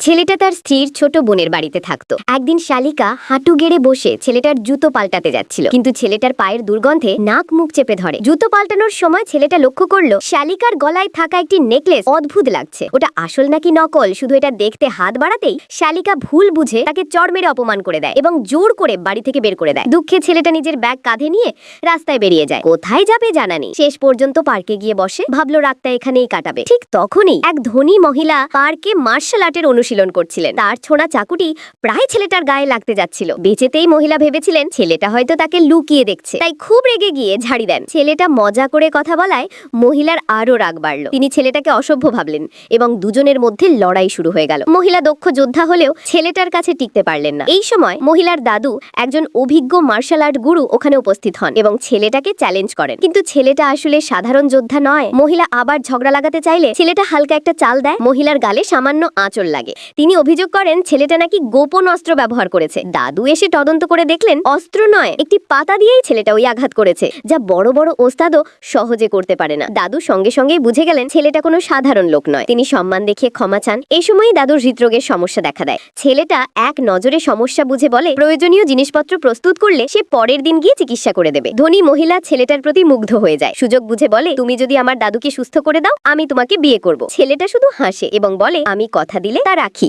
ছেলেটা তার স্ত্রীর ছোট বোনের বাড়িতে থাকতো। একদিন শালিকা হাঁটু গেড়ে বসে ছেলেটার জুতো পাল্টাতে যাচ্ছিল, কিন্তু ছেলেটার পায়ের দুর্গন্ধে নাক মুখ চেপে ধরে। জুতো পাল্টানোর সময় ছেলেটা লক্ষ্য করলো শালিকার গলায় থাকা একটি নেকলেস অদ্ভুত লাগছে। ওটা আসল নাকি নকল শুধু এটা দেখতে হাত বাড়াতেই শালিকা ভুল বুঝে তাকে চড় মেরে অপমান করে দেয় এবং জোর করে বাড়ি থেকে বের করে দেয়। দুঃখে ছেলেটা নিজের ব্যাগ কাঁধে নিয়ে রাস্তায় বেরিয়ে যায়। কোথায় যাবে জানা নেই। শেষ পর্যন্ত পার্কে গিয়ে বসে, ভাবলো রাতটা এখানেই কাটাবে। ঠিক তখনই এক ধনী মহিলা পার্কে মার্শাল আর্টের অনুশীলন করছিলেন। তার ছোঁড়া চাকুটি প্রায় ছেলেটার গায়ে লাগতে যাচ্ছিল। বেঁচেতেই মহিলা ভেবেছিলেন ছেলেটা হয়তো তাকে লুকিয়ে দেখছে, তাই খুব রেগে গিয়ে ঝাড়ি দেন। ছেলেটা মজা করে কথা বলায় মহিলার আরো রাগ বাড়ল। তিনি ছেলেটাকে অসভ্য ভাবলেন এবং দুজনের মধ্যে লড়াই শুরু হয়ে গেল। মহিলা দক্ষ যোদ্ধা হলেও ছেলেটার কাছে টিকতে পারলেন না। এই সময় মহিলার দাদু, একজন অভিজ্ঞ মার্শাল আর্ট গুরু, ওখানে উপস্থিত হন এবং ছেলেটাকে চ্যালেঞ্জ করেন। কিন্তু ছেলেটা আসলে সাধারণ যোদ্ধা নয়। মহিলা আবার ঝগড়া লাগাতে চাইলে ছেলেটা হালকা একটা চাল দেয়। মহিলার গালে সামান্য আঁচড় লাগে। তিনি অভিযোগ করেন ছেলেটা নাকি গোপন অস্ত্র ব্যবহার করেছে। দাদু এসে তদন্ত করে দেখলেন অস্ত্র নয়, একটি পাতা দিয়েই ছেলেটা ওই আঘাত করেছে, যা বড় বড় ওস্তাদও সহজে করতে পারে না। দাদু সঙ্গে সঙ্গেই বুঝে গেলেন ছেলেটা কোনো সাধারণ লোক নয়। তিনি সম্মান দেখিয়ে ক্ষমা চান। এই সময়ই দাদুর হৃদরোগের সমস্যা দেখা দেয়। ছেলেটা এক নজরে সমস্যা বুঝে বলে প্রয়োজনীয় জিনিসপত্র প্রস্তুত করলে সে পরের দিন গিয়ে চিকিৎসা করে দেবে। ধনী মহিলা ছেলেটার প্রতি মুগ্ধ হয়ে যায়। সুযোগ বুঝে বলে, তুমি যদি আমার দাদুকে সুস্থ করে দাও আমি তোমাকে বিয়ে করব। ছেলেটা শুধু হাসে এবং বলে, আমি কথা দিলে তা রাখি।